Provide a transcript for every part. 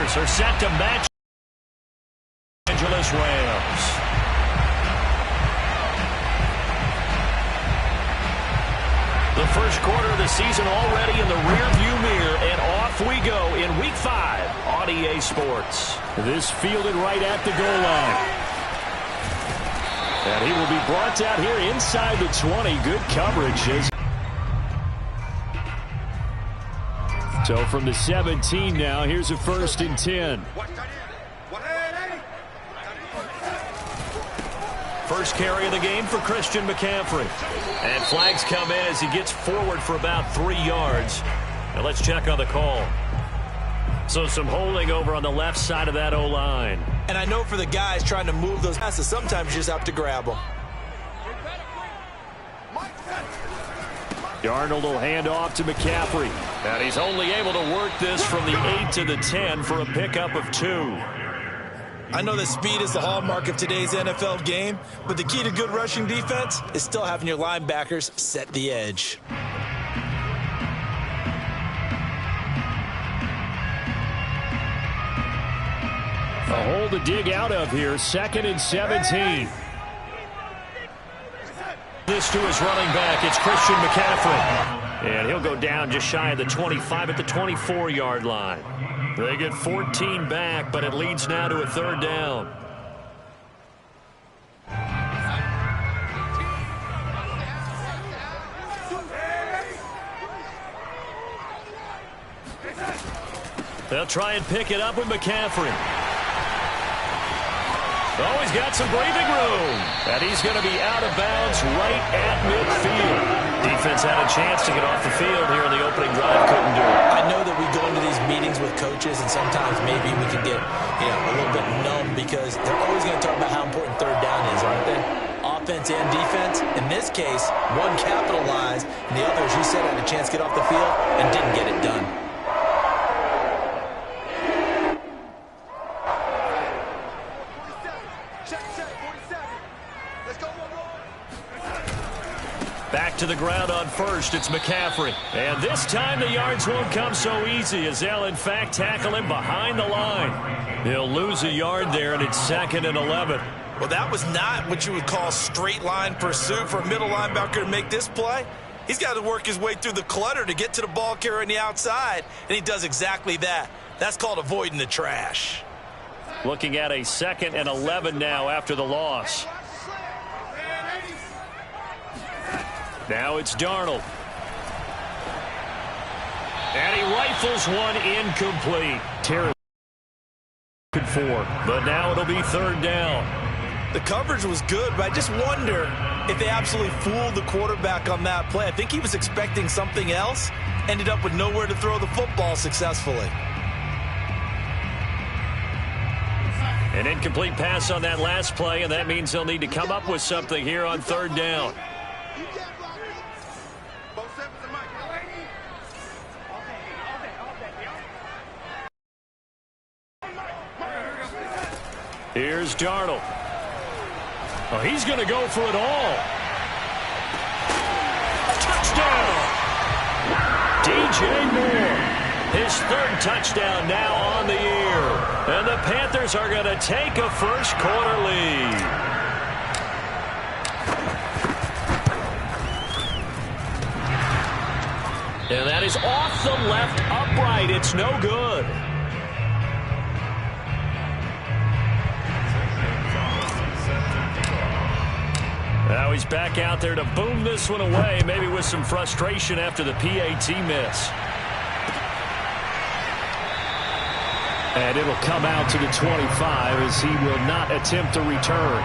Bears are set to match Los Angeles Rams. The first quarter of the season already in the rearview mirror, and off we go in Week 5 on EA Sports. This fielded right at the goal line. And he will be brought out here inside the 20. Good coverage. So from the 17 now, here's a 1st and 10. First carry of the game for Christian McCaffrey. And flags come in as he gets forward for about 3 yards. Now let's check on the call. So some holding over on the left side of that O-line. And I know for the guys trying to move those passes, sometimes you just have to grab them. Darnold will hand off to McCaffrey. And he's only able to work this from the 8 to the 10 for a pickup of 2. I know that speed is the hallmark of today's NFL game, but the key to good rushing defense is still having your linebackers set the edge. A hole to dig out of here. 2nd and 17. This to his running back. It's Christian McCaffrey. And he'll go down just shy of the 25 at the 24-yard line. They get 14 back, but it leads now to a 3rd down. They'll try and pick it up with McCaffrey. Oh, he's got some breathing room. And he's going to be out of bounds right at midfield. Defense had a chance to get off the field here in the opening drive. Couldn't do it. I know that we go into these meetings with coaches, and sometimes maybe we can get a little bit numb because they're always going to talk about how important 3rd down is, aren't they? Offense and defense. In this case, one capitalized, and the other, as you said, had a chance to get off the field and didn't get it done. Back to the ground on 1st, it's McCaffrey. And this time the yards won't come so easy as they'll in fact tackle him behind the line. He'll lose a yard there, and it's 2nd and 11. Well, that was not what you would call straight line pursuit for a middle linebacker to make this play. He's got to work his way through the clutter to get to the ball carrier on the outside, and he does exactly that. That's called avoiding the trash. Looking at a 2nd and 11 now after the loss. Now it's Darnold. And he rifles one incomplete. Terrible. But now it'll be 3rd down. The coverage was good, but I just wonder if they absolutely fooled the quarterback on that play. I think he was expecting something else. Ended up with nowhere to throw the football successfully. An incomplete pass on that last play, and that means they'll need to come up with something here on 3rd down. Here's Darnold. Oh, he's going to go for it all. Touchdown! DJ Moore. His 3rd touchdown now on the year. And the Panthers are going to take a first quarter lead. And that is off the left upright. It's no good. Now he's back out there to boom this one away, maybe with some frustration after the PAT miss. And it'll come out to the 25 as he will not attempt to return.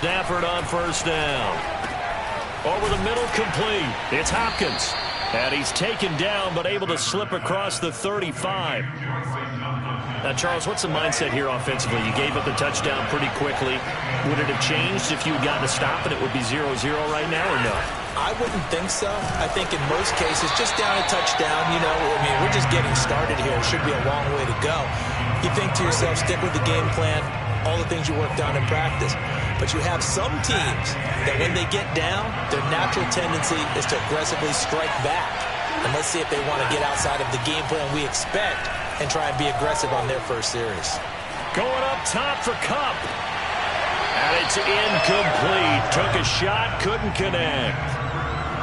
Stafford on 1st down. Over the middle, complete. It's Hopkins. And he's taken down, but able to slip across the 35. Now, Charles, what's the mindset here offensively? You gave up the touchdown pretty quickly. Would it have changed if you had gotten a stop and it would be 0-0 right now, or no? I wouldn't think so. I think in most cases, just down a touchdown, we're just getting started here. It should be a long way to go. You think to yourself, stick with the game plan, all the things you worked on in practice. But you have some teams that when they get down, their natural tendency is to aggressively strike back. And let's see if they want to get outside of the game plan we expect and try and be aggressive on their first series. Going up top for Kupp. And it's incomplete. Took a shot, couldn't connect.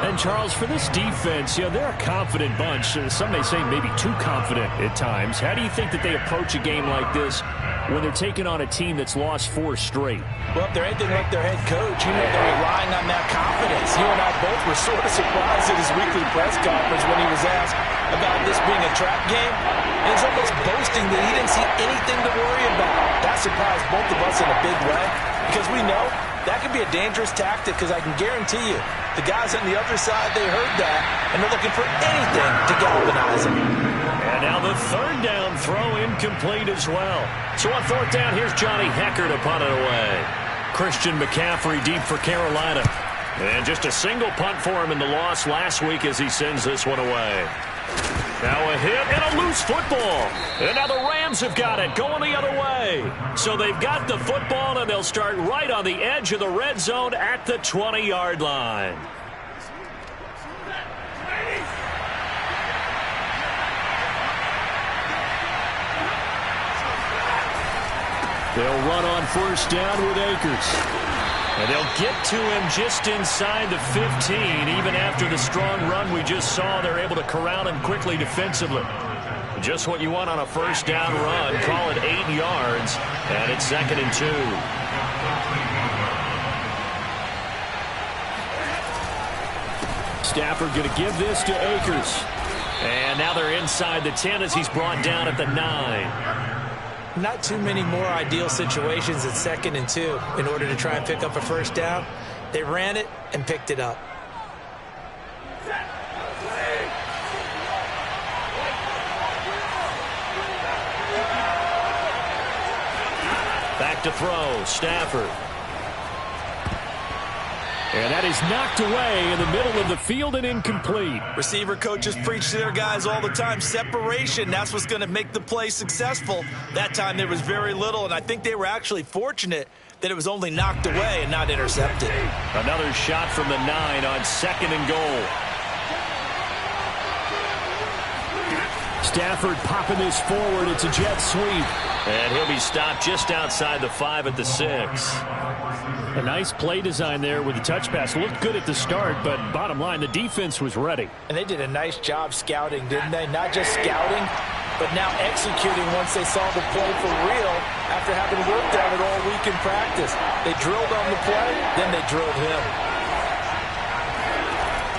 And, Charles, for this defense, they're a confident bunch. Some may say maybe too confident at times. How do you think that they approach a game like this when they're taking on a team that's lost 4 straight? Well, if they're anything like their head coach, they're relying on that confidence. You and I both were sort of surprised at his weekly press conference when he was asked about this being a trap game. And he's almost boasting that he didn't see anything to worry about. That surprised both of us in a big way because we know that can be a dangerous tactic because I can guarantee you the guys on the other side, they heard that, and they're looking for anything to galvanize them. And now the third down throw incomplete as well. So on fourth down, here's Johnny Hecker to punt it away. Christian McCaffrey deep for Carolina. And just a single punt for him in the loss last week as he sends this one away. Now a hit and a loose football. And now the Rams have got it going the other way. So they've got the football, and they'll start right on the edge of the red zone at the 20-yard line. They'll run on first down with Akers. And they'll get to him just inside the 15. Even after the strong run we just saw, they're able to corral him quickly defensively. Just what you want on a first down run. Call it 8 yards. And it's 2nd and 2. Stafford going to give this to Akers. And now they're inside the 10 as he's brought down at the 9. Not too many more ideal situations at 2nd and 2 in order to try and pick up a first down. They ran it and picked it up. Back to throw, Stafford. And that is knocked away in the middle of the field and incomplete. Receiver coaches preach to their guys all the time. Separation, that's what's going to make the play successful. That time there was very little, and I think they were actually fortunate that it was only knocked away and not intercepted. Another shot from the 9 on 2nd and goal. Stafford popping this forward. It's a jet sweep. And he'll be stopped just outside the 5 at the 6. A nice play design there with the touch pass. Looked good at the start, but bottom line, the defense was ready. And they did a nice job scouting, didn't they? Not just scouting, but now executing once they saw the play for real after having worked on it all week in practice. They drilled on the play, then they drilled him.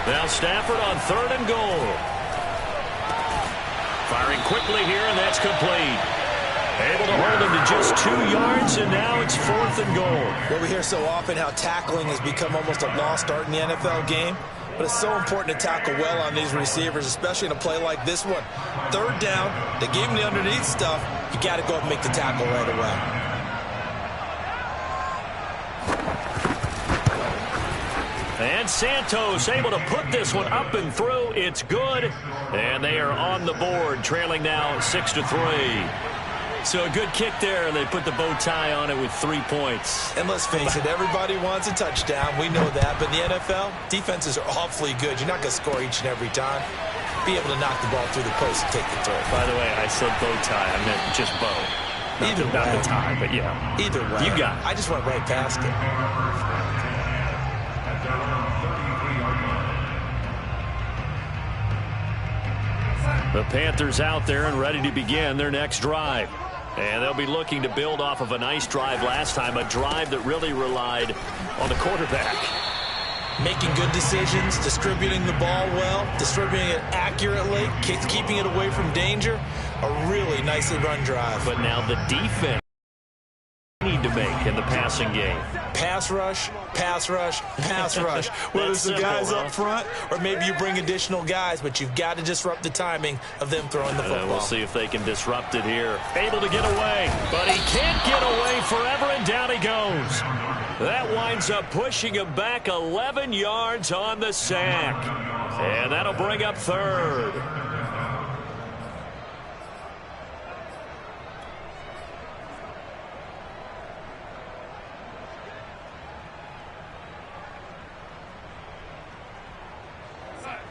Now Stafford on 3rd and goal. Firing quickly here, and that's complete. Able to hold him to just 2 yards, and now it's 4th and goal. Well, we hear so often how tackling has become almost a lost art in the NFL game, but it's so important to tackle well on these receivers, especially in a play like this one. 3rd down, they gave him the underneath stuff. You got to go and make the tackle right away. And Santos able to put this one up and through. It's good, and they are on the board, trailing now 6-3. So a good kick there, and they put the bow tie on it with 3 points. And let's face it, everybody wants a touchdown. We know that. But in the NFL, defenses are awfully good. You're not going to score each and every time. Be able to knock the ball through the post and take the throw. By the way, I said bow tie. I meant just bow. Not the tie, but yeah. Either way. You got it. I just went right past it. The Panthers out there and ready to begin their next drive. And they'll be looking to build off of a nice drive last time, a drive that really relied on the quarterback. Making good decisions, distributing the ball well, distributing it accurately, keeping it away from danger. A really nicely run drive. But now the defense need need to make in the passing game? Pass rush, pass rush, pass rush. Whether it's the guys up front or maybe you bring additional guys, but you've got to disrupt the timing of them throwing the football. We'll see if they can disrupt it here. Able to get away, but he can't get away forever, and down he goes. That winds up pushing him back 11 yards on the sack. And that'll bring up third.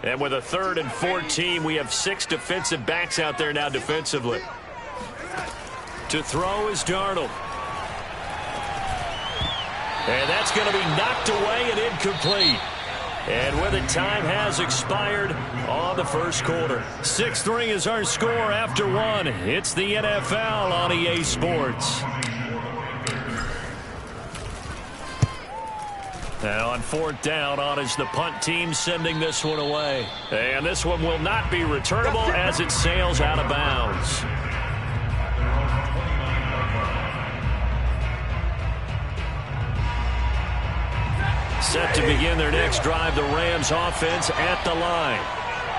And with a 3rd and 14, we have 6 defensive backs out there now defensively. To throw is Darnold. And that's going to be knocked away and incomplete. And with it, time has expired on the first quarter. 6-3 is our score after 1. It's the NFL on EA Sports. Now on 4th down, on is the punt team sending this one away. And this one will not be returnable as it sails out of bounds. Set to begin their next drive, the Rams offense at the line.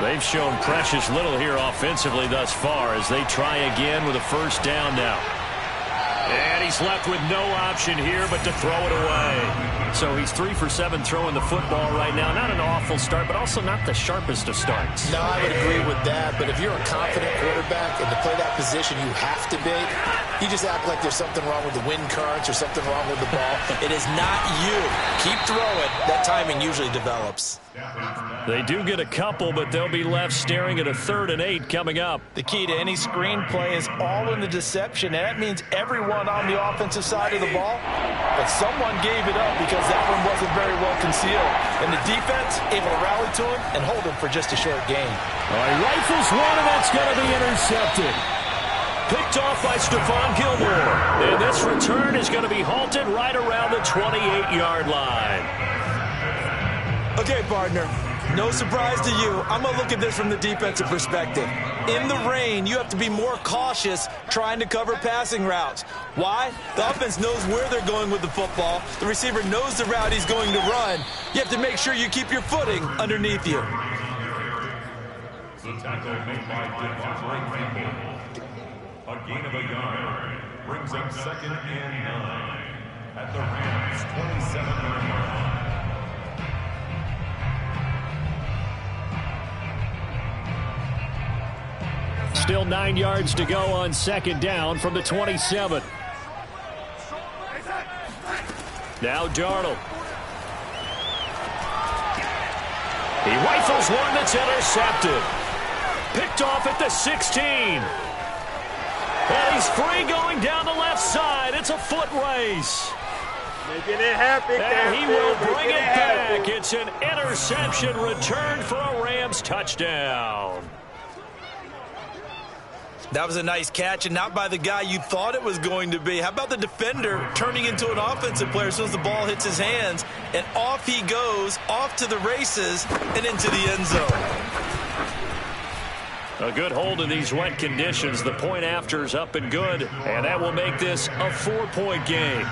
They've shown precious little here offensively thus far as they try again with a 1st down now. And he's left with no option here but to throw it away. So he's 3 for 7 throwing the football right now. Not an awful start, but also not the sharpest of starts. No, I would agree with that. But if you're a confident quarterback and to play that position you have to be, you just act like there's something wrong with the wind currents or something wrong with the ball. It is not you. Keep throwing. That timing usually develops. They do get a couple, but they'll be left staring at a 3rd and 8 coming up. The key to any screenplay is all in the deception, and that means everyone on the offensive side of the ball. But someone gave it up because that one wasn't very well concealed. And the defense able to rally to him and hold him for just a short gain. He rifles one, and that's going to be intercepted. Picked off by Stephon Gilmore. And this return is going to be halted right around the 28-yard line. Okay, partner, no surprise to you. I'm going to look at this from the defensive perspective. In the rain, you have to be more cautious trying to cover passing routes. Why? The offense knows where they're going with the football. The receiver knows the route he's going to run. You have to make sure you keep your footing underneath you. The tackle made by Devontae Campbell. A gain of a yard brings up 2nd and 9 at the Rams' 27-yard line. Still 9 yards to go on 2nd down from the 27. Now Darnold. He rifles one that's intercepted. Picked off at the 16. And he's free going down the left side. It's a foot race. Making it happen. And he will bring it back. It's an interception returned for a Rams touchdown. That was a nice catch, and not by the guy you thought it was going to be. How about the defender turning into an offensive player as soon as the ball hits his hands, and off he goes, off to the races, and into the end zone. A good hold in these wet conditions. The point after is up and good, and that will make this a 4-point game.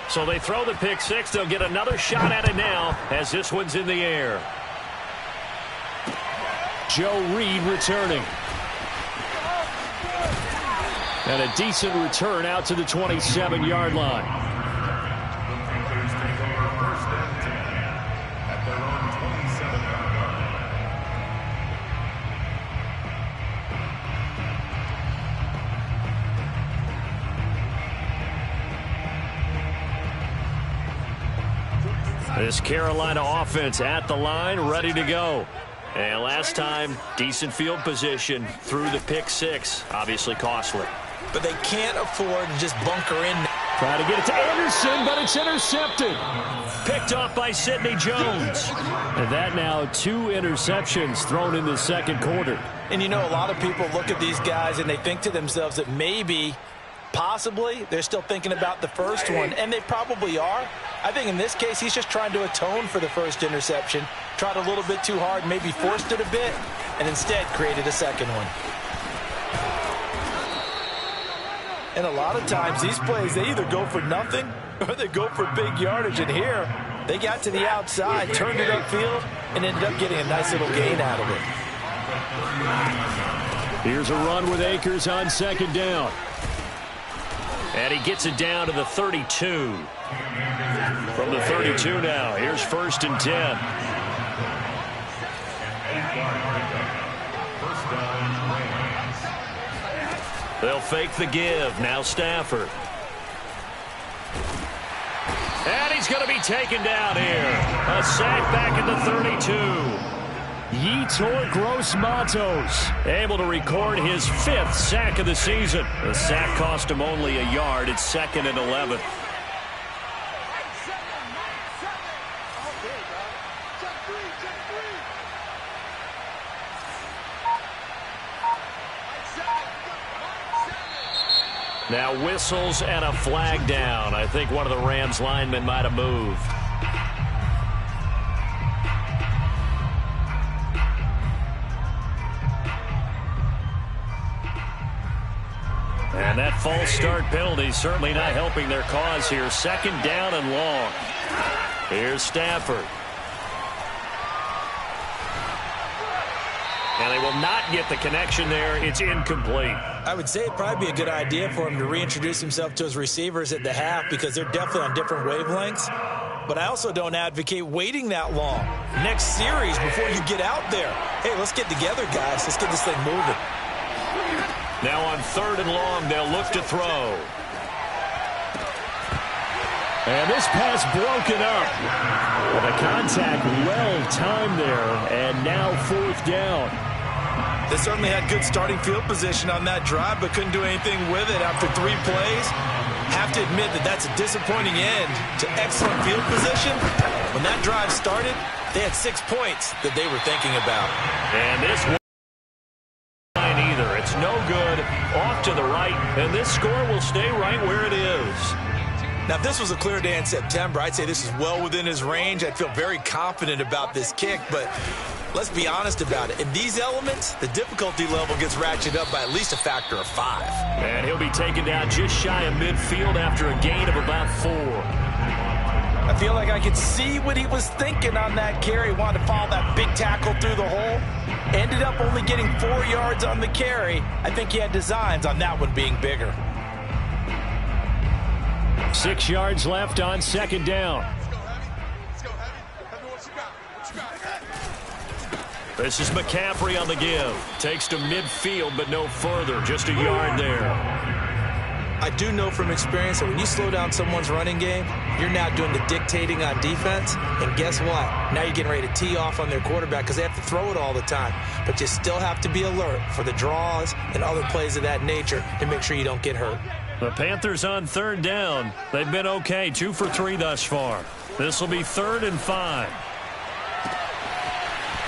So they throw the pick six. They'll get another shot at it now as this one's in the air. Joe Reed returning. And a decent return out to the 27-yard line. Panthers take over 1st and 10 at their own 27-yard line. This Carolina offense at the line, ready to go. And last time, decent field position through the pick six. Obviously costly. But they can't afford to just bunker in. Try to get it to Anderson, but it's intercepted. Picked off by Sidney Jones. And that now 2 interceptions thrown in the 2nd quarter. And you know, a lot of people look at these guys and they think to themselves that maybe, possibly, they're still thinking about the first one. And they probably are. I think in this case, he's just trying to atone for the first interception. Tried a little bit too hard, maybe forced it a bit, and instead created a second one. And a lot of times these plays, they either go for nothing or they go for big yardage. And here, they got to the outside, turned it upfield, and ended up getting a nice little gain out of it. Here's a run with Akers on 2nd down. And he gets it down to the 32. From the 32 now, here's 1st and 10. They'll fake the give. Now Stafford. And he's going to be taken down here. A sack back at the 32. Yetur Gross-Matos able to record his 5th sack of the season. The sack cost him only a yard. It's 2nd and 11. Now whistles and a flag down. I think one of the Rams linemen might have moved. And that false start penalty certainly not helping their cause here. 2nd down and long. Here's Stafford. And they will not get the connection there. It's incomplete. I would say it'd probably be a good idea for him to reintroduce himself to his receivers at the half because they're definitely on different wavelengths. But I also don't advocate waiting that long. Next series before you get out there. Hey, let's get together, guys. Let's get this thing moving. Now on 3rd and long, they'll look to throw. And this pass broken up. Well, the contact well-timed there, and now 4th down. They certainly had good starting field position on that drive, but couldn't do anything with it after 3 plays. Have to admit that that's a disappointing end to excellent field position. When that drive started, they had 6 points that they were thinking about. And this one either. It's no good. Off to the right, and this score will stay right where it is. Now, if this was a clear day in September, I'd say this is well within his range. I'd feel very confident about this kick, but let's be honest about it. In these elements, the difficulty level gets ratcheted up by at least a factor of 5. And he'll be taken down just shy of midfield after a gain of about 4. I feel like I could see what he was thinking on that carry. Wanted to follow that big tackle through the hole. Ended up only getting 4 yards on the carry. I think he had designs on that one being bigger. 6 yards left on 2nd down. This is McCaffrey on the give. Takes to midfield, but no further. Just a yard there. I do know from experience that when you slow down someone's running game, you're now doing the dictating on defense. And guess what? Now you're getting ready to tee off on their quarterback because they have to throw it all the time. But you still have to be alert for the draws and other plays of that nature to make sure you don't get hurt. The Panthers on 3rd down. They've been okay, 2 for 3 thus far. This will be 3rd and 5.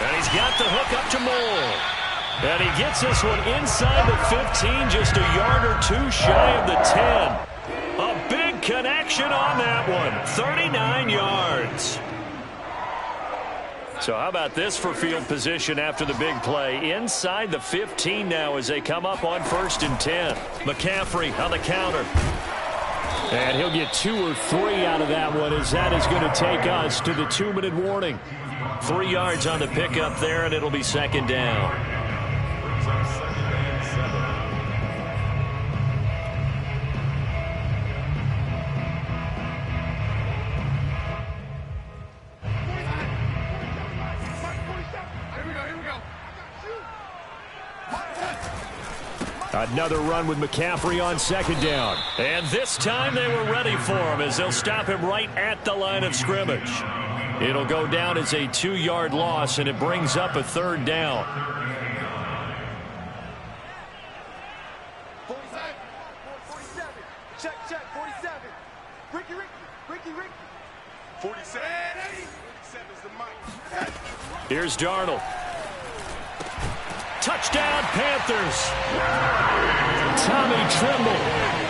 And he's got the hook up to Moore. And he gets this one inside the 15, just a yard or 2 shy of the 10. A big connection on that one, 39 yards. So how about this for field position after the big play? Inside the 15 now as they come up on 1st and 10. McCaffrey on the counter. And he'll get 2 or 3 out of that one as that is going to take us to the 2-minute warning. 3 yards on the pickup there, and it'll be 2nd down. Another run with McCaffrey on 2nd down. And this time they were ready for him as they'll stop him right at the line of scrimmage. It'll go down as a 2-yard loss, and it brings up a 3rd down. 47. Check, 47. Ricky. 47. 47's the mic. Here's Darnold. Touchdown, Panthers. Tommy Tremble,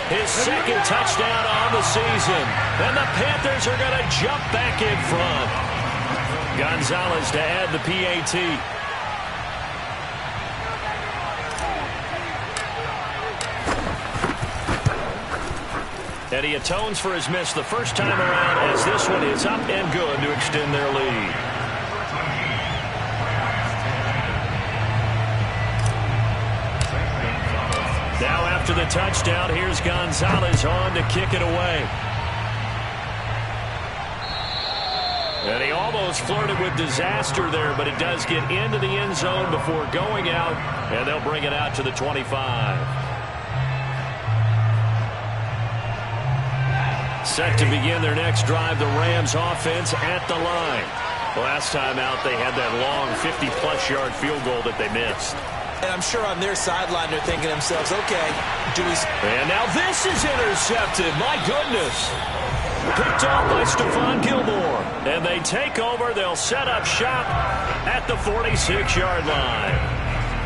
his 2nd touchdown on the season. And the Panthers are going to jump back in front. Gonzalez to add the PAT. And he atones for his miss the first time around as this one is up and good to extend their lead. Now after the touchdown, here's Gonzalez on to kick it away. And he almost flirted with disaster there, but it does get into the end zone before going out, and they'll bring it out to the 25. Set to begin their next drive, the Rams offense at the line. Last time out, they had that long 50-plus yard field goal that they missed. And I'm sure on their sideline they're thinking to themselves, okay, do we... And now this is intercepted. My goodness. Picked off by Stephon Gilmore. And they take over. They'll set up shop at the 46-yard line.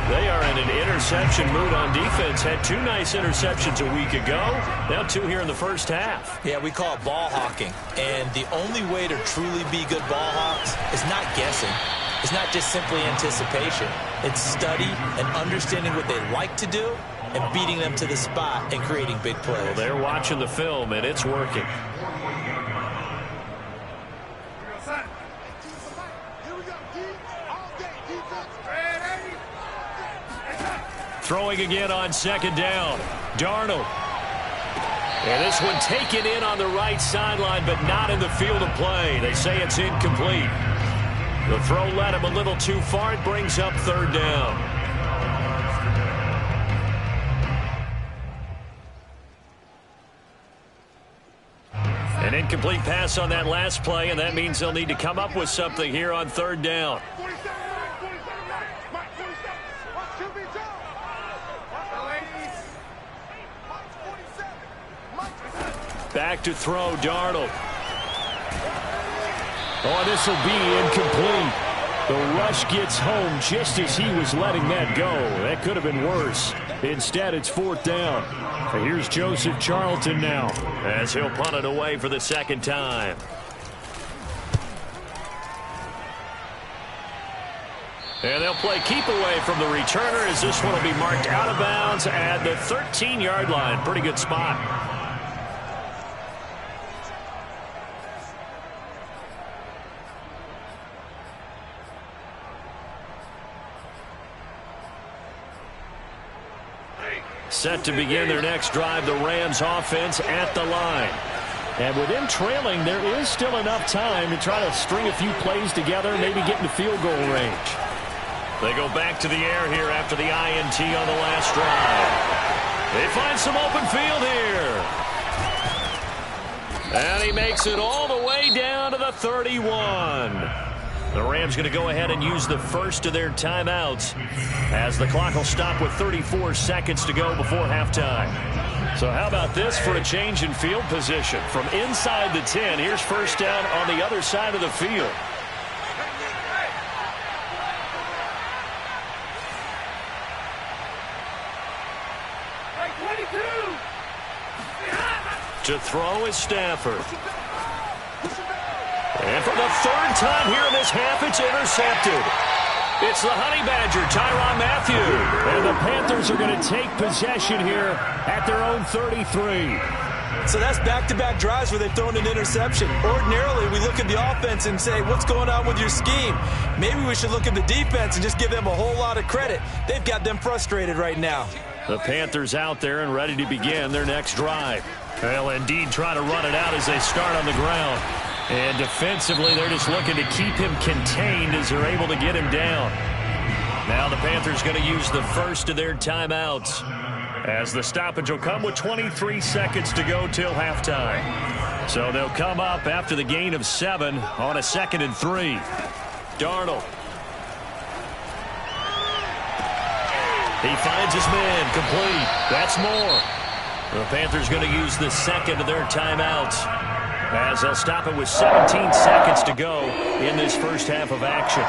They are in an interception mood on defense. Had 2 nice interceptions a week ago. Now 2 here in the first half. Yeah, we call it ball hawking. And the only way to truly be good ball hawks is not guessing. It's not just simply anticipation. It's study and understanding what they like to do and beating them to the spot and creating big plays. Well, they're watching the film, and it's working. Throwing again on second down. Darnold. And this one taken in on the right sideline, but not in the field of play. They say it's incomplete. The throw led him a little too far. It brings up third down. An incomplete pass on that last play, and that means they'll need to come up with something here on third down. Back to throw, Darnold. Oh, this will be incomplete. The rush gets home just as he was letting that go. That could have been worse. Instead, it's fourth down. And here's Joseph Charlton now as he'll punt it away for the second time. And they'll play keep away from the returner as this one will be marked out of bounds at the 13-yard line. Pretty good spot. Set to begin their next drive, the Rams offense at the line. And with them trailing, there is still enough time to try to string a few plays together, maybe get into field goal range. They go back to the air here after the INT on the last drive. They find some open field here. And he makes it all the way down to the 31. The Rams going to go ahead and use the first of their timeouts as the clock will stop with 34 seconds to go before halftime. So how about this for a change in field position? From inside the 10, here's first down on the other side of the field. To throw is Stafford. And for the third time here in this half, it's intercepted. It's the Honey Badger, Tyrann Mathieu. And the Panthers are going to take possession here at their own 33. So that's back-to-back drives where they've thrown an interception. Ordinarily, we look at the offense and say, what's going on with your scheme? Maybe we should look at the defense and just give them a whole lot of credit. They've got them frustrated right now. The Panthers out there and ready to begin their next drive. They'll indeed try to run it out as they start on the ground. And defensively, they're just looking to keep him contained as they're able to get him down. Now the Panthers going to use the first of their timeouts as the stoppage will come with 23 seconds to go till halftime. So they'll come up after the gain of 7 on a 2nd and 3. Darnold. He finds his man complete. That's more. The Panthers going to use the second of their timeouts as they'll stop it with 17 seconds to go in this first half of action.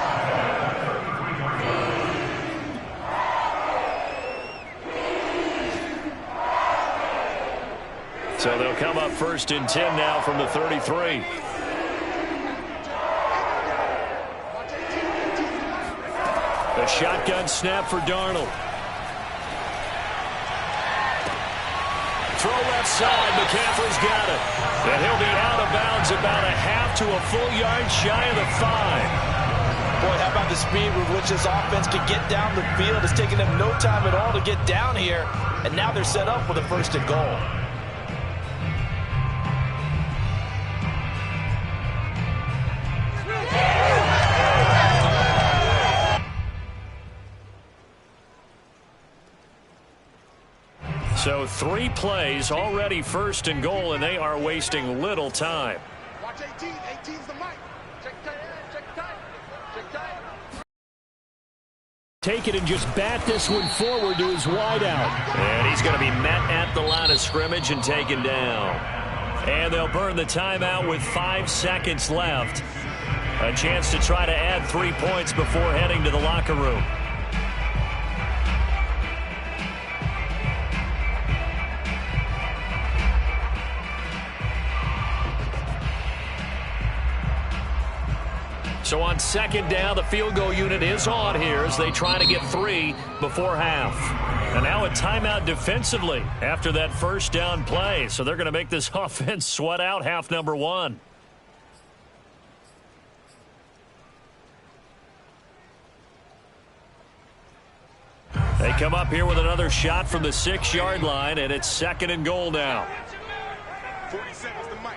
So they'll come up first and 10 now from the 33. A shotgun snap for Darnold. Throw left side. McCaffrey's got it. And he'll be out of bounds about a half to a full yard shy of the 5. Boy, how about the speed with which this offense can get down the field? It's taking them no time at all to get down here. And now they're set up with a 1st and goal. So 3 plays, already 1st and goal, and they are wasting little time. Watch 18. 18's the mic. Check tight. Check tight. Check tight. Take it and just bat this one forward to his wideout. And he's going to be met at the line of scrimmage and taken down. And they'll burn the timeout with 5 seconds left. A chance to try to add 3 points before heading to the locker room. So on 2nd down, the field goal unit is on here as they try to get 3 before half. And now a timeout defensively after that 1st down play. So they're going to make this offense sweat out half number 1. They come up here with another shot from the 6-yard line, and it's 2nd and goal now. 47's the mic.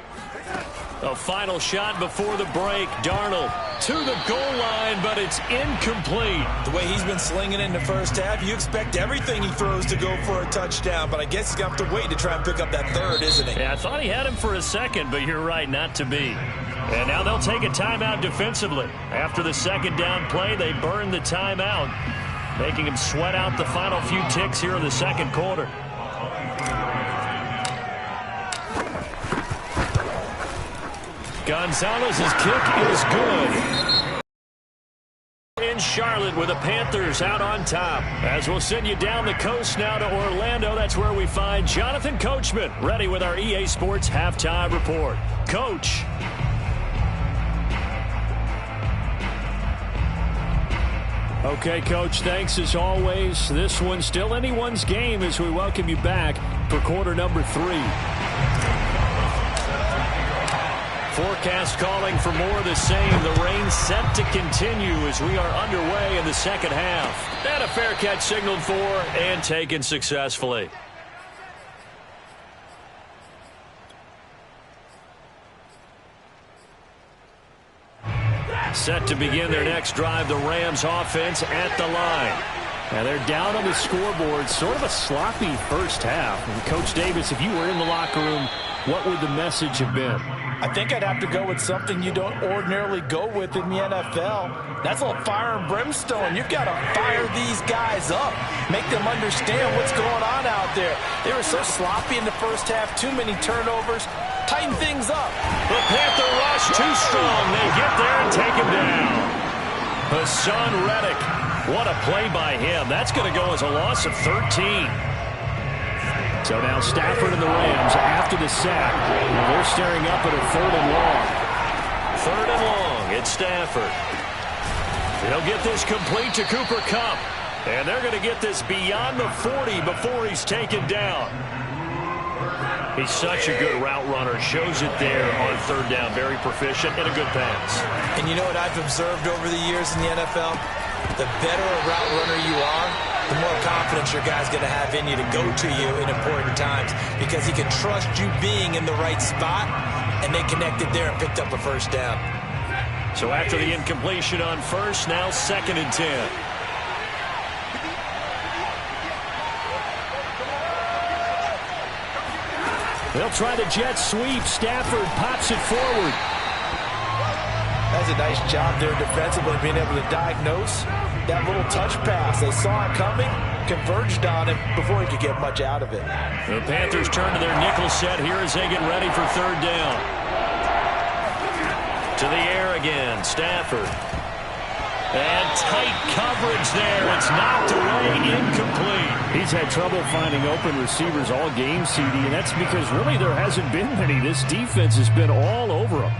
A final shot before the break. Darnold to the goal line, but it's incomplete. The way he's been slinging in the 1st half, you expect everything he throws to go for a touchdown, but I guess he's going to have to wait to try and pick up that 3rd, isn't he? Yeah, I thought he had him for a second, but you're right, not to be. And now they'll take a timeout defensively. After the 2nd down play, they burn the timeout, making him sweat out the final few ticks here in the 2nd quarter. Gonzalez's kick is good. In Charlotte with the Panthers out on top. As we'll send you down the coast now to Orlando, that's where we find Jonathan Coachman ready with our EA Sports Halftime Report. Coach. Okay, Coach, thanks as always. This one's still anyone's game as we welcome you back for quarter number 3. Forecast calling for more of the same. The rain set to continue as we are underway in the 2nd half. And a fair catch signaled for and taken successfully. Set to begin their next drive, the Rams offense at the line. And they're down on the scoreboard, sort of a sloppy 1st half. And Coach Davis, if you were in the locker room, what would the message have been? I think I'd have to go with something you don't ordinarily go with in the NFL. That's a little fire and brimstone. You've got to fire these guys up. Make them understand what's going on out there. They were so sloppy in the 1st half. Too many turnovers. Tighten things up. The Panther rush too strong. They get there and take him down. Hassan Reddick. What a play by him. That's going to go as a loss of 13. So now Stafford and the Rams after the sack. They're staring up at a 3rd and long. 3rd and long. It's Stafford. He'll get this complete to Cooper Kupp. And they're going to get this beyond the 40 before he's taken down. He's such a good route runner. Shows it there on 3rd down. Very proficient and a good pass. And you know what I've observed over the years in the NFL? The better a route runner you are, the more confidence your guy's going to have in you to go to you in important times because he can trust you being in the right spot, and they connected there and picked up a 1st down. So after the incompletion on 1st, now 2nd and 10. They'll try the jet sweep. Stafford pops it forward. That's a nice job there defensively, being able to diagnose that little touch pass. They saw it coming, converged on it before he could get much out of it. The Panthers turn to their nickel set here as they get ready for 3rd down. To the air again, Stafford. And tight coverage there. It's knocked away, incomplete. He's had trouble finding open receivers all game, CD, and that's because really there hasn't been many. This defense has been all over him.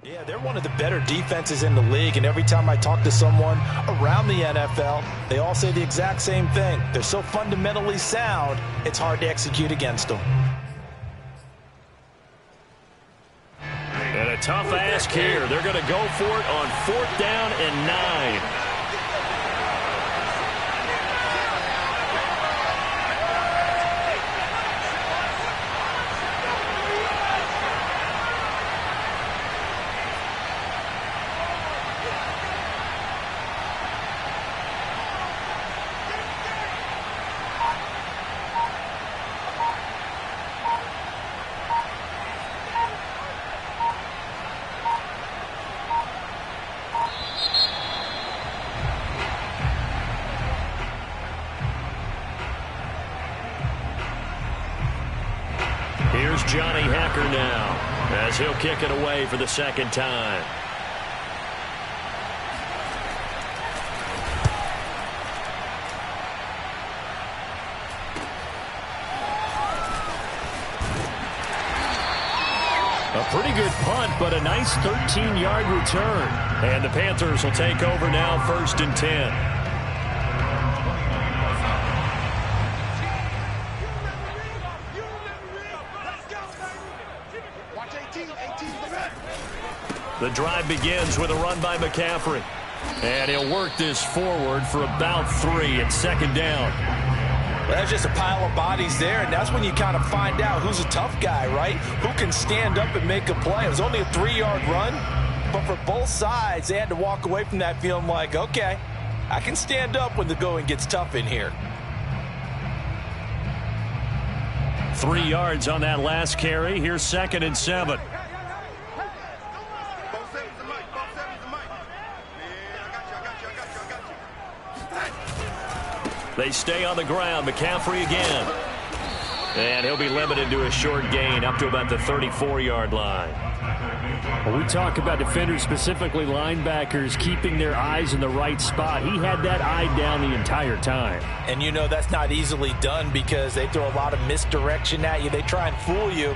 Yeah, they're one of the better defenses in the league, and every time I talk to someone around the NFL, they all say the exact same thing. They're so fundamentally sound, it's hard to execute against them. And a tough ask here. They're going to go for it on 4th down and 9. Here's Johnny Hacker now, as he'll kick it away for the 2nd time. A pretty good punt, but a nice 13-yard return. And the Panthers will take over now, 1st and 10. The drive begins with a run by McCaffrey. And he'll work this forward for about 3 at 2nd down. Well, there's just a pile of bodies there, and that's when you kind of find out who's a tough guy, right? Who can stand up and make a play. It was only a 3-yard run, but for both sides, they had to walk away from that feeling like, okay, I can stand up when the going gets tough in here. 3 yards on that last carry. Here's 2nd and 7. They stay on the ground. McCaffrey again. And he'll be limited to a short gain up to about the 34-yard line. When we talk about defenders, specifically linebackers, keeping their eyes in the right spot, he had that eye down the entire time. And you know that's not easily done because they throw a lot of misdirection at you. They try and fool you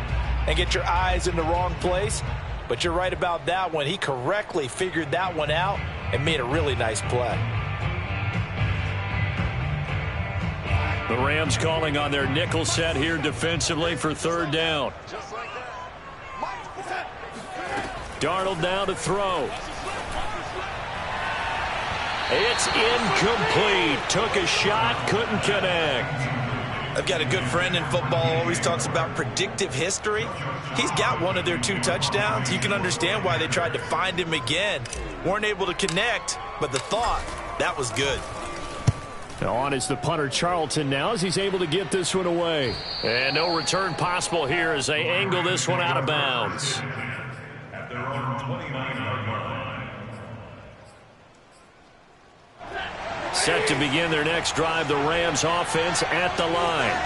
and get your eyes in the wrong place. But you're right about that one. He correctly figured that one out and made a really nice play. The Rams calling on their nickel set here defensively for 3rd down. Darnold now to throw. It's incomplete. Took a shot, couldn't connect. I've got a good friend in football, always talks about predictive history. He's got one of their 2 touchdowns. You can understand why they tried to find him again. Weren't able to connect, but the thought, that was good. Now on is the punter Charlton now as he's able to get this one away. And no return possible here as they angle this one out of bounds. At their own 29-yard line. Set to begin their next drive, the Rams offense at the line.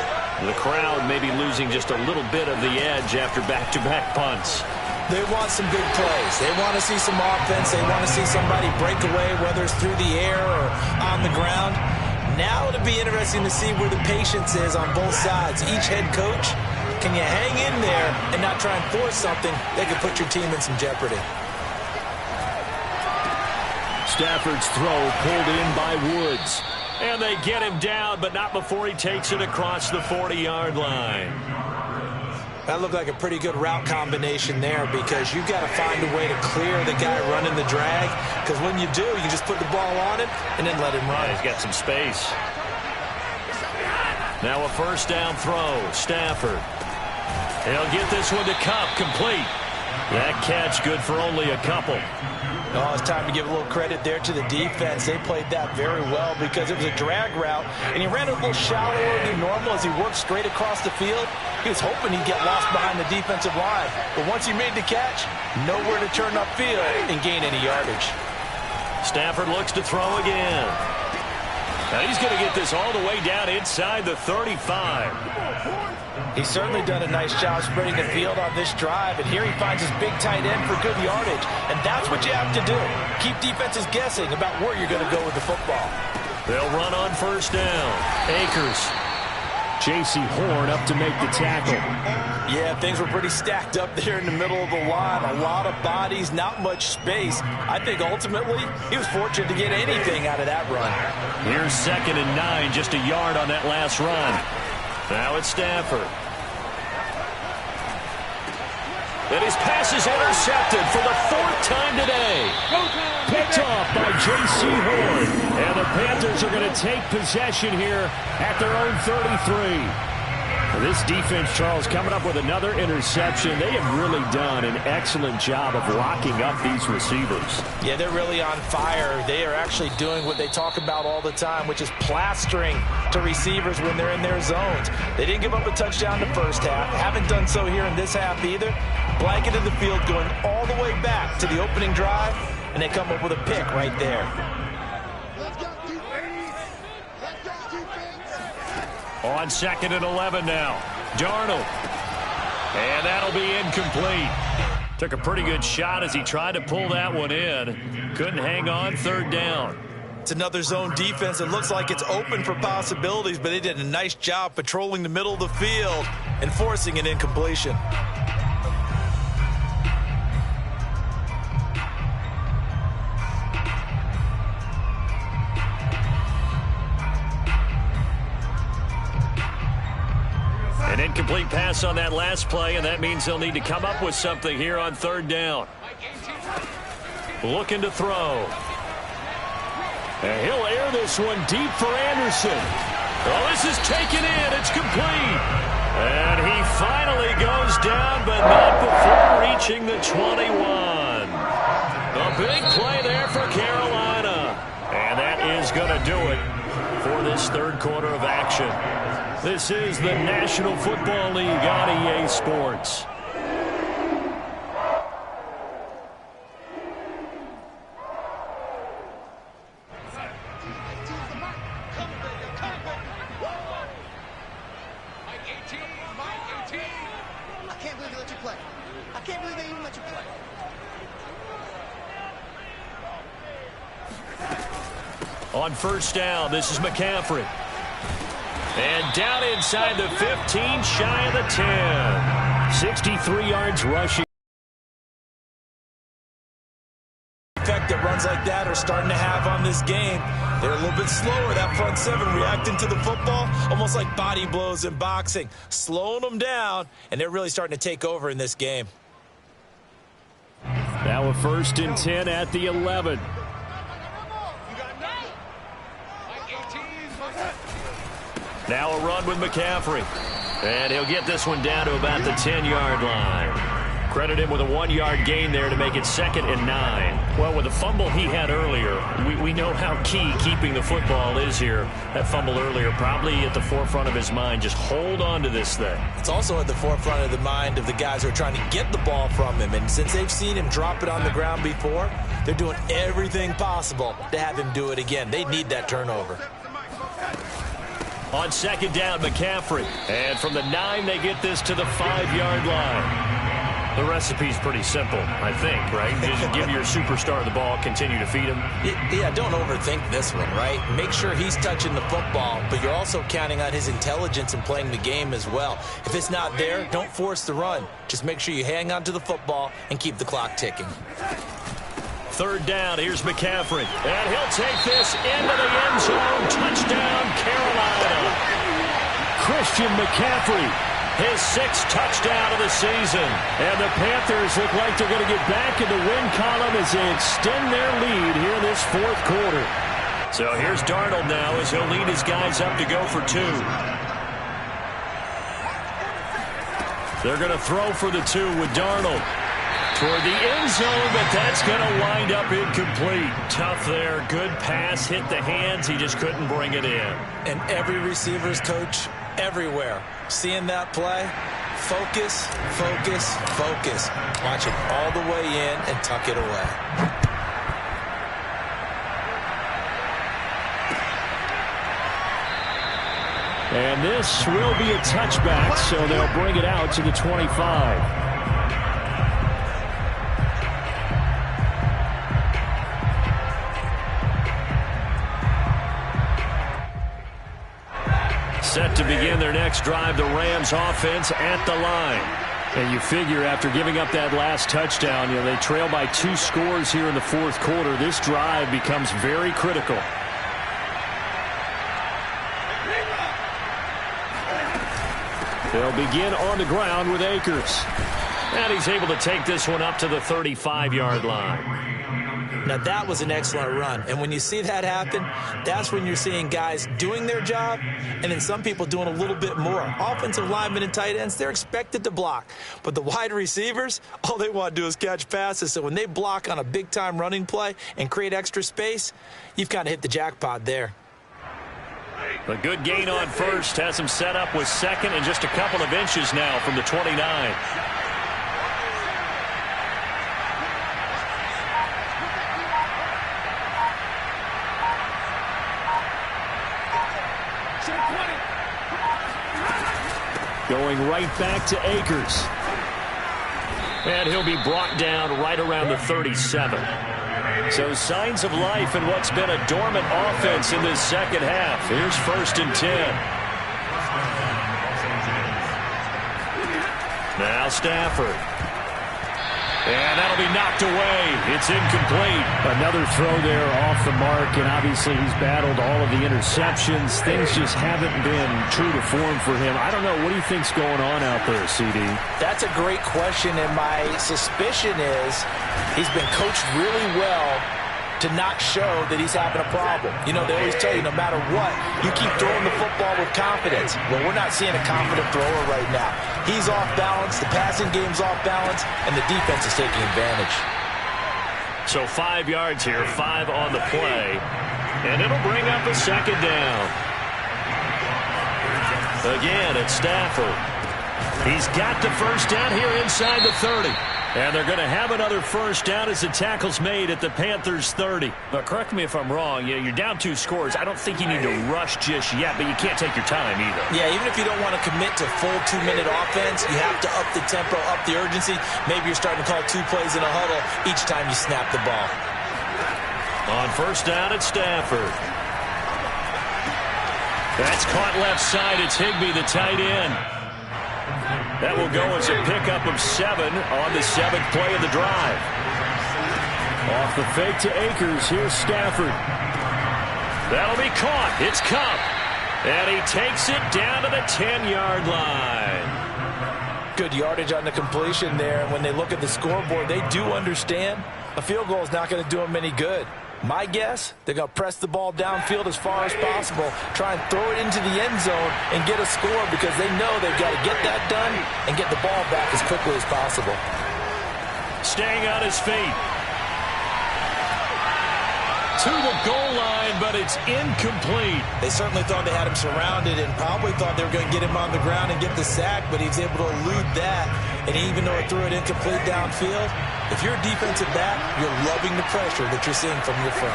The crowd may be losing just a little bit of the edge after back-to-back punts. They want some big plays. They want to see some offense. They want to see somebody break away, whether it's through the air or on the ground. Now it'll be interesting to see where the patience is on both sides. Each head coach, can you hang in there and not try and force something that could put your team in some jeopardy? Stafford's throw pulled in by Woods. And they get him down, but not before he takes it across the 40-yard line. That looked like a pretty good route combination there because you've got to find a way to clear the guy running the drag, because when you do, you just put the ball on him and then let him run. Yeah, he's got some space. Now a 1st down throw. Stafford. He'll get this one to Kupp, complete. That catch good for only a couple. Oh, it's time to give a little credit there to the defense. They played that very well because it was a drag route, and he ran a little shallower than normal as he worked straight across the field. He was hoping he'd get lost behind the defensive line, but once he made the catch, nowhere to turn upfield and gain any yardage. Stafford looks to throw again. Now he's going to get this all the way down inside the 35. He's certainly done a nice job spreading the field on this drive, and here he finds his big tight end for good yardage. And that's what you have to do. Keep defenses guessing about where you're going to go with the football. They'll run on 1st down. Akers J.C. Horn up to make the tackle. Yeah, things were pretty stacked up there in the middle of the line. A lot of bodies, not much space. I think ultimately he was fortunate to get anything out of that run. Here's 2nd and 9, just a yard on that last run. Now it's Stafford. And his pass is intercepted for the 4th time today. Picked off by J.C. Horn. And the Panthers are going to take possession here at their own 33. This defense, Charles, coming up with another interception. They have really done an excellent job of locking up these receivers. Yeah, they're really on fire. They are actually doing what they talk about all the time, which is plastering to receivers when they're in their zones. They didn't give up a touchdown in the first half. Haven't done so here in this half either. Blanketed the field going all the way back to the opening drive, and they come up with a pick right there. On 2nd and 11 now. Darnold. And that'll be incomplete. Took a pretty good shot as he tried to pull that one in. Couldn't hang on, 3rd down. It's another zone defense. It looks like it's open for possibilities, but they did a nice job patrolling the middle of the field and forcing an incompletion. An incomplete pass on that last play, and that means they'll need to come up with something here on 3rd down. Looking to throw. And he'll air this one deep for Anderson. Oh, this is taken in. It's complete. And he finally goes down, but not before reaching the 21. A big play there for Carolina. And that is going to do it for this 3rd quarter of action. This is the National Football League on EA Sports. I can't believe they let you play. I can't believe they even let you play. On 1st down, this is McCaffrey. And down inside the 15, shy of the 10. 63 yards rushing. Effect that runs like that are starting to have on this game. They're a little bit slower, that front 7 reacting to the football, almost like body blows in boxing, slowing them down, and they're really starting to take over in this game. Now a 1st and 10 at the 11. Now a run with McCaffrey. And he'll get this one down to about the 10-yard line. Credit him with a 1-yard gain there to make it 2nd and 9. Well, with the fumble he had earlier, we know how key keeping the football is here. That fumble earlier probably at the forefront of his mind. Just hold on to this thing. It's also at the forefront of the mind of the guys who are trying to get the ball from him. And since they've seen him drop it on the ground before, they're doing everything possible to have him do it again. They need that turnover. On 2nd down, McCaffrey. And from the 9, they get this to the 5-yard line. The recipe's pretty simple, I think, right? You just give your superstar the ball, continue to feed him. Yeah, don't overthink this one, right? Make sure he's touching the football, but you're also counting on his intelligence in playing the game as well. If it's not there, don't force the run. Just make sure you hang on to the football and keep the clock ticking. 3rd down, here's McCaffrey. And he'll take this into the end zone. Touchdown, Carolina. Christian McCaffrey, his 6th touchdown of the season. And the Panthers look like they're going to get back in the win column as they extend their lead here in this 4th quarter. So here's Darnold now as he'll lead his guys up to go for 2. They're going to throw for the 2 with Darnold. Toward the end zone, but that's going to wind up incomplete. Tough there. Good pass. Hit the hands. He just couldn't bring it in. And every receiver's coach everywhere. Seeing that play, focus, focus, focus. Watch it all the way in and tuck it away. And this will be a touchback, so they'll bring it out to the 25. set to begin their next drive. The Rams offense at the line. And you figure after giving up that last touchdown, they trail by 2 scores here in the fourth quarter. This drive becomes very critical. They'll begin on the ground with Akers. And he's able to take this one up to the 35-yard line. Now, that was an excellent run. And when you see that happen, that's when you're seeing guys doing their job and then some people doing a little bit more. Offensive linemen and tight ends, they're expected to block. But the wide receivers, all they want to do is catch passes. So when they block on a big-time running play and create extra space, you've kind of hit the jackpot there. A good gain on first has him set up with second and just a couple of inches now from the 29. Going right back to Akers. And he'll be brought down right around the 37. So signs of life in what's been a dormant offense in this second half. Here's 1st and 10. Now Stafford. And that'll be knocked away. It's incomplete. Another throw there off the mark, and obviously he's battled all of the interceptions. Things just haven't been true to form for him. I don't know. What do you think's going on out there, CD? That's a great question, and my suspicion is he's been coached really well to not show that he's having a problem. They always tell you no matter what, you keep throwing the football with confidence. Well, we're not seeing a confident thrower right now. He's off balance, the passing game's off balance, and the defense is taking advantage. So 5 yards here, 5 on the play, and it'll bring up a second down. Again, it's Stafford. He's got the first down here inside the 30. And they're going to have another first down as the tackle's made at the Panthers' 30. But correct me if I'm wrong. You're down 2 scores. I don't think you need to rush just yet, but you can't take your time either. Yeah, even if you don't want to commit to full 2-minute offense, you have to up the tempo, up the urgency. Maybe you're starting to call 2 plays in a huddle each time you snap the ball. On first down, it's Stafford. That's caught left side. It's Higbee, the tight end. That will go as a pickup of 7 on the 7th play of the drive. Off the fake to Akers. Here's Stafford. That'll be caught. It's Kupp. And he takes it down to the 10-yard line. Good yardage on the completion there. And when they look at the scoreboard, they do understand a field goal is not going to do them any good. My guess, they're going to press the ball downfield as far as possible, try and throw it into the end zone and get a score because they know they've got to get that done and get the ball back as quickly as possible. Staying on his feet. To the goal line, but it's incomplete. They certainly thought they had him surrounded and probably thought they were going to get him on the ground and get the sack, but he was able to elude that. And even though it threw it incomplete downfield, if you're a defensive back, you're loving the pressure that you're seeing from your front.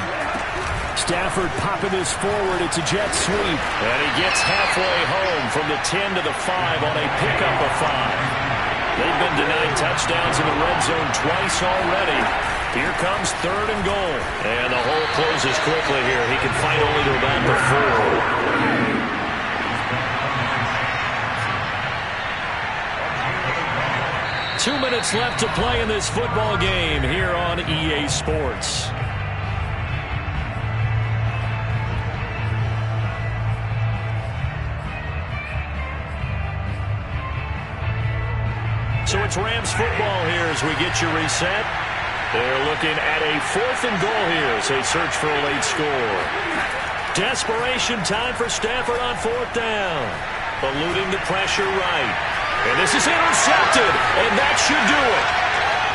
Stafford popping this forward. It's a jet sweep. And he gets halfway home from the 10 to the 5 on a pickup of 5. They've been denied touchdowns in the red zone twice already. Here comes 3rd and goal. And the hole closes quickly here. He can fight only to about the 4. 2 minutes left to play in this football game here on EA Sports. So it's Rams football here as we get you reset. They're looking at a 4th and goal here as they search for a late score. Desperation time for Stafford on 4th down. Eluding the pressure right. And this is intercepted, and that should do it.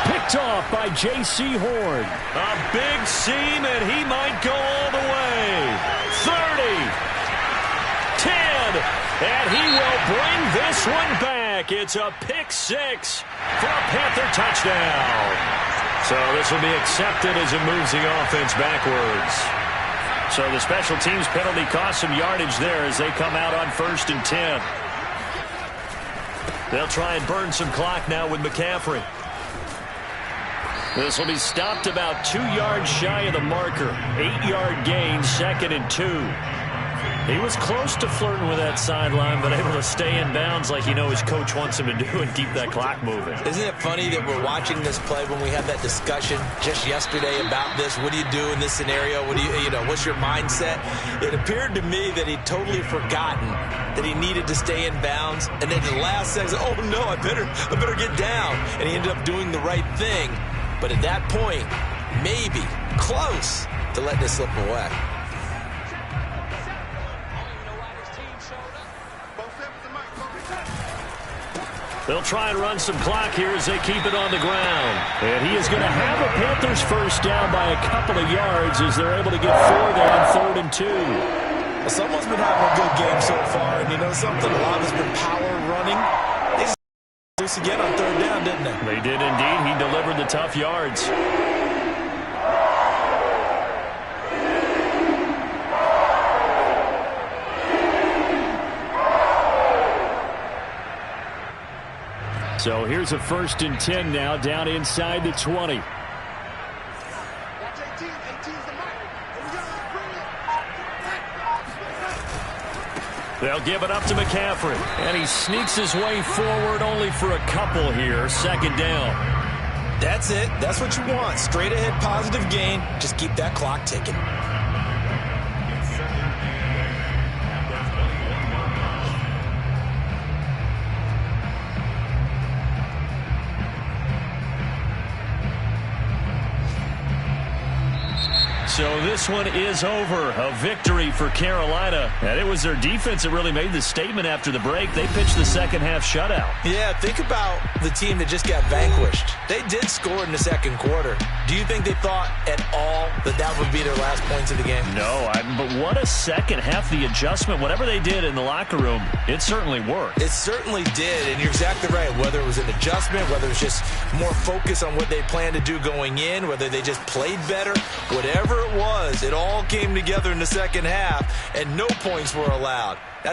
Picked off by J.C. Horn. A big seam, and he might go all the way. 30, 10, and he will bring this one back. It's a pick 6 for a Panther touchdown. So this will be accepted as it moves the offense backwards. So the special teams penalty cost some yardage there as they come out on 1st and 10. They'll try and burn some clock now with McCaffrey. This will be stopped about 2 yards shy of the marker. 8-yard gain, 2nd and 2. He was close to flirting with that sideline, but able to stay in bounds like you know his coach wants him to do and keep that clock moving. Isn't it funny that we're watching this play when we had that discussion just yesterday about this? What do you do in this scenario? What do you know, what's your mindset? It appeared to me that he'd totally forgotten that he needed to stay in bounds. And then the last second, oh no, I better get down. And he ended up doing the right thing. But at that point, maybe close to letting it slip away. They'll try and run some clock here as they keep it on the ground. And he is going to have a Panthers first down by a couple of yards as they're able to get 4 there on 3rd and 2. Well, someone's been having a good game so far, and you know something? A lot of it's been power running. They just this again on 3rd down, didn't they? They did indeed. He delivered the tough yards. So here's a 1st and 10 now, down inside the 20. Watch 18. 18's the mark. They'll give it up to McCaffrey. And he sneaks his way forward only for a couple here. 2nd down. That's it. That's what you want. Straight ahead positive gain. Just keep that clock ticking. So this one is over. A victory for Carolina. And it was their defense that really made the statement after the break. They pitched the second half shutout. Yeah, think about the team that just got vanquished. They did score in the 2nd quarter. Do you think they thought at all that that would be their last points of the game? No, but what a second half. The adjustment, whatever they did in the locker room, it certainly worked. It certainly did, and you're exactly right. Whether it was an adjustment, whether it was just more focus on what they planned to do going in, whether they just played better, whatever it was, it all came together in the second half, and no points were allowed.